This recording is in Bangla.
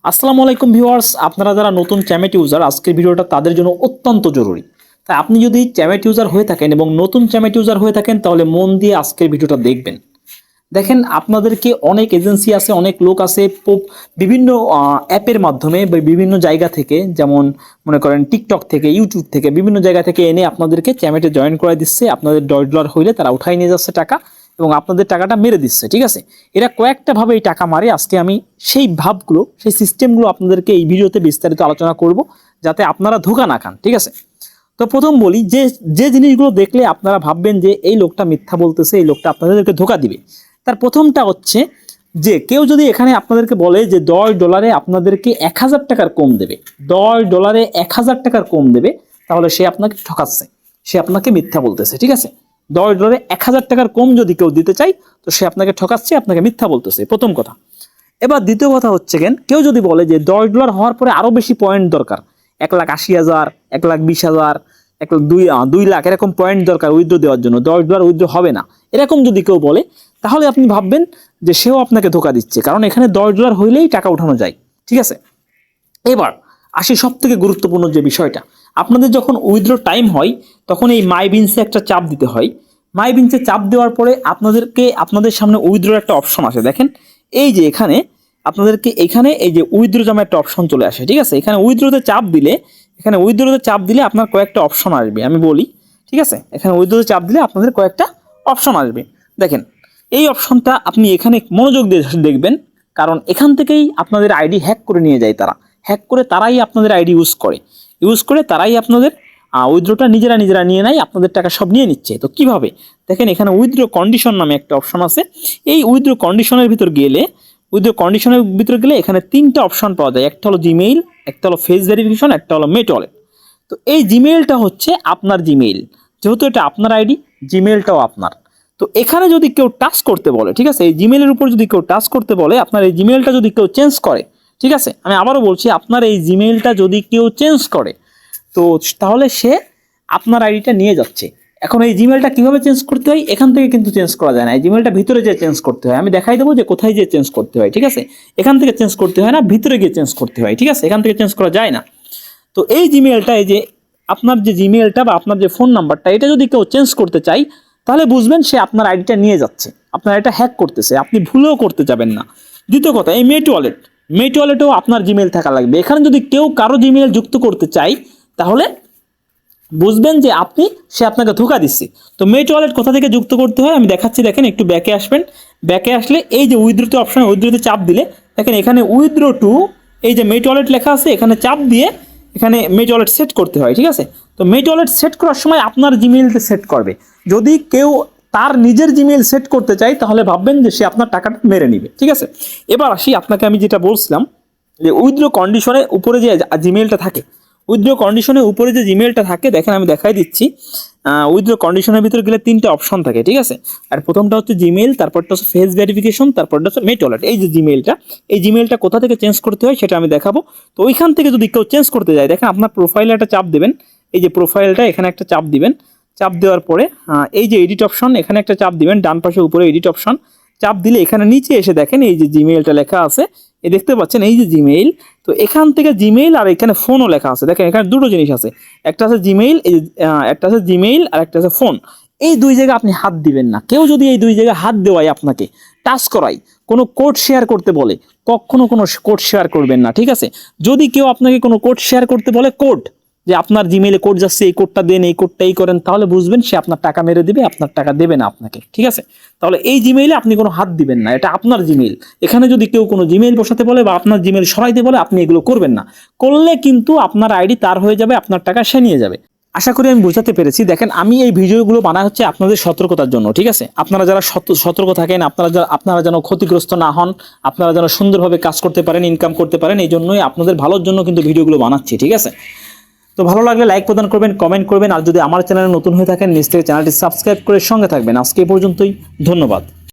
আসসালামু আলাইকুম ভিউয়ার্স, আপনারা যারা নতুন চ্যামেট ইউজার, আজকের ভিডিওটা তাদের জন্য অত্যন্ত জরুরি। তাই আপনি যদি চ্যামেট ইউজার হয়ে থাকেন এবং নতুন চ্যামেট ইউজার হয়ে থাকেন তাহলে মন দিয়ে আজকের ভিডিওটা দেখবেন। দেখেন, আপনাদেরকে অনেক এজেন্সি আছে, অনেক লোক আছে বিভিন্ন অ্যাপের মাধ্যমে বা বিভিন্ন জায়গা থেকে, যেমন মনে করেন টিকটক থেকে, ইউটিউব থেকে, বিভিন্ন জায়গা থেকে এনে আপনাদেরকে চ্যামেটে জয়েন করে দিচ্ছে। আপনাদের $1 হইলে তারা উঠাই নিয়ে যাচ্ছে টাকা এবং আপনাদের টাকাটা মেরে দিচ্ছে। ঠিক আছে, এরা কয়েকটা ভাবে এই টাকা মারে। আজকে আমি সেই ভাবগুলো, সেই সিস্টেমগুলো আপনাদেরকে এই ভিডিওতে বিস্তারিত আলোচনা করব, যাতে আপনারা ধোঁকা না খান। ঠিক আছে, তো প্রথম বলি যে যে জিনিসগুলো দেখলে আপনারা ভাববেন যে এই লোকটা মিথ্যা বলতেছে, এই লোকটা আপনাদেরকে ধোঁকা দিবে। তার প্রথমটা হচ্ছে যে কেউ যদি এখানে আপনাদেরকে বলে যে $10 আপনাদেরকে 1000 টাকার কম দেবে, $10 1000 টাকার কম দেবে, তাহলে সে আপনাকে ঠকাচ্ছে, সে আপনাকে মিথ্যা বলতেছে। ঠিক আছে, $10 1000 টাকার কম যদি কেউ দিতে চাই তো সে আপনাকে ঠকাচ্ছে, আপনাকে মিথ্যা বলতেছে, প্রথম কথা। এবার দ্বিতীয় কথা হচ্ছে কেউ যদি বলে যে $10 হওয়ার পরে আরো বেশি পয়েন্ট দরকার, 1,80,000, 1,20,000, 2 লাখ এরকম পয়েন্ট দরকার উইথড্র দেওয়ার জন্য, $10 উইথড্র হবে না, এরকম যদি কেউ বলে, তাহলে আপনি ভাববেন যে সেও আপনাকে ধোঁকা দিচ্ছে, কারণ এখানে $10 হইলেই টাকা উঠানো যায়। ঠিক আছে, এবার আসি সব থেকে গুরুত্বপূর্ণ যে বিষয়টা, আপনাদের যখন উইথড্র টাইম হয় তখন এই মাই বিনসে একটা চাপ দিতে হয়। মাই বিনসে চাপ দেওয়ার পরে আপনাদের সামনে উইথড্রর একটা অপশন আসে। দেখেন, এই যে এখানে আপনাদেরকে এখানে এই যে উইথড্র জমা একটা অপশন চলে আসে। ঠিক আছে, এখানে উইথড্রতে চাপ দিলে আপনার কয়েকটা অপশন আসবে, আমি বলি। ঠিক আছে, এখানে উইথড্রতে চাপ দিলে আপনাদের কয়েকটা অপশন আসবে। দেখেন, এই অপশনটা আপনি এখানে মনোযোগ দিয়ে দেখবেন, কারণ এখান থেকেই আপনাদের আইডি হ্যাক করে নিয়ে যায় তারা। হ্যাক করে তারাই আপনাদের আইডি ইউজ করে তারাই আপনাদের উইথড্রটা নিজেরা নিয়ে নেয়, আপনাদের টাকা সব নিয়ে নিচ্ছে। তো কিভাবে? দেখেন, এখানে উইথড্র কন্ডিশন নামে একটা অপশন আছে। এই উইথড্র কন্ডিশনের ভিতর গেলে এখানে 3টা অপশন পাওয়া যায়। একটা হলো জিমেইল, একটা হলো ফেস ভেরিফিকেশন, একটা হলো মেট ওয়ালেট। তো এই জিমেইলটা হচ্ছে আপনার জিমেইল, যেহেতু এটা আপনার আইডি, জিমেইলটাও আপনার। তো এখানে যদি কেউ টাচ করতে বলে, ঠিক আছে, এই জিমেইলের উপর যদি কেউ টাচ করতে বলে, আপনার এই জিমেইলটা যদি কেউ চেঞ্জ করে, ঠিক আছে, আমি আবারও বলছি, আপনার এই জিমেইলটা যদি কেউ চেঞ্জ করে, তো তাহলে সে আপনার আইডিটা নিয়ে যাচ্ছে। এখন এই জিমেইলটা কিভাবে চেঞ্জ করতে হয়, এখান থেকে কিন্তু চেঞ্জ করা যায় না, এই জিমেইলটা ভিতরে যেয়ে চেঞ্জ করতে হয়। আমি দেখাই দেবো যে কোথায় যেয়ে চেঞ্জ করতে হয়। ঠিক আছে, এখান থেকে চেঞ্জ করতে হয় না, ভিতরে গিয়ে চেঞ্জ করতে হয়। ঠিক আছে, এখান থেকে চেঞ্জ করা যায় না। তো এই জিমেইলটা, এই যে আপনার যে জিমেইলটা বা আপনার যে ফোন নাম্বারটা, এটা যদি কেউ চেঞ্জ করতে চাই, তাহলে বুঝবেন সে আপনার আইডিটা নিয়ে যাচ্ছে, আপনার এটা হ্যাক করতেছে, আপনি ভুলেও করতে যাবেন না। দ্বিতীয় কথা, এই মেট ওয়ালেটেও আপনার জিমেইল থাকা লাগবে। এখানে যদি কেউ কারো জিমেইল যুক্ত করতে চাই, তাহলে বুঝবেন যে সে আপনাকে ধোঁকা দিচ্ছে। তো মেট ওয়ালেট কোথা থেকে যুক্ত করতে হয় আমি দেখাচ্ছি। দেখেন, একটু ব্যাকে আসবেন। ব্যাকে আসলে এই যে উইথড্রোতে অপশন, উইথড্রোতে চাপ দিলে দেখেন এখানে উইথড্রো টু, এই যে মেট ওয়ালেট লেখা আছে, এখানে চাপ দিয়ে এখানে মেট ওয়ালেট সেট করতে হয়। ঠিক আছে, তো মেট ওয়ালেট সেট করার সময় আপনার জিমেইলতে সেট করবে। যদি কেউ তার নিজের জিমেইল সেট করতে চায়, তাহলে ভাববেন যে সে আপনার টাকাটা মেরে নিবে। ঠিক আছে, এবার আসি, আপনাকে আমি যেটা বলছিলাম যে উইথড্রো কন্ডিশনের উপরে যে জিমেইলটা থাকে, উইথড্র কন্ডিশনের উপরে যে জিমেইলটা থাকে, দেখেন আমি দেখাই দিচ্ছি। উইথড্র কন্ডিশনের ভিতরে গেলে 3টা অপশন থাকে। ঠিক আছে, আর প্রথমটা হচ্ছে জিমেইল, তারপরটা হচ্ছে ফেস ভেরিফিকেশন, তারপরটা হচ্ছে মেট ওয়ালেট। এই যে জিমেইলটা কোথা থেকে চেঞ্জ করতে হয় সেটা আমি দেখাবো। তো ওইখান থেকে যদি কেউ চেঞ্জ করতে যায়, দেখেন আপনার প্রোফাইলে একটা চাপ দেবেন, এই যে প্রোফাইলটা, এখানে একটা চাপ দিবেন। চাপ দেওয়ার পরে এই যে এডিট অপশন, এখানে একটা চাপ দিবেন, ডান পাশে উপরে এডিট অপশন চাপ দিলে এখানে নিচে এসে দেখেন এই যে জিমেইলটা লেখা আছে, এই দেখতে পাচ্ছেন এই যে জিমেইল। তো এখান থেকে জিমেইল আর এখানে ফোনও লেখা আছে। দেখেন এখানে দুটো জিনিস আছে, একটা আছে জিমেইল, একটা আছে জিমেইল আর একটা আছে ফোন। এই 2 জায়গায় আপনি হাত দিবেন না। কেউ যদি এই 2 জায়গায় হাত দেওয়ায়, আপনাকে টাচ করাই, কোনো কোড শেয়ার করতে বলে, কখনো কোনো কোড শেয়ার করবেন না। ঠিক আছে, যদি কেউ আপনাকে কোনো কোড শেয়ার করতে বলে, যে আপনার জিমেইলে কোড যাচ্ছে, এই কোডটা দেন, এই কোডটা এই করেন, তাহলে বুঝবেন সে আপনার টাকা মেরে দিবে, আপনার টাকা দেবে না আপনাকে। ঠিক আছে, তাহলে এই জিমেইলে আপনি কোনো হাত দিবেন না, এটা আপনার জিমেইল। এখানে যদি কেউ কোনো জিমেইল বসাতে বলে বা আপনার জিমেইল সরাইতে বলে, আপনি এগুলো করবেন না। করলে কিন্তু আপনার আইডি তার হয়ে যাবে, আপনার টাকা সে নিয়ে যাবে। আশা করি আমি বোঝাতে পেরেছি। দেখেন, আমি এই ভিডিওগুলো বানা হচ্ছে আপনাদের সতর্কতার জন্য। ঠিক আছে, আপনারা যারা সতর্ক থাকেন, আপনারা যেন ক্ষতিগ্রস্ত না হন, আপনারা যেন সুন্দরভাবে কাজ করতে পারেন, ইনকাম করতে পারেন, এই জন্যই আপনাদের ভালোর জন্য কিন্তু ভিডিওগুলো বানাচ্ছি। ঠিক আছে, তো ভালো লাগলে লাইক প্রদান করবেন, কমেন্ট করবেন, আর যদি আমার চ্যানেলে নতুন হয়ে থাকেন নিজ থেকে চ্যানেলটি সাবস্ক্রাইব করে সঙ্গে থাকবেন। আজকে এই পর্যন্তই, ধন্যবাদ।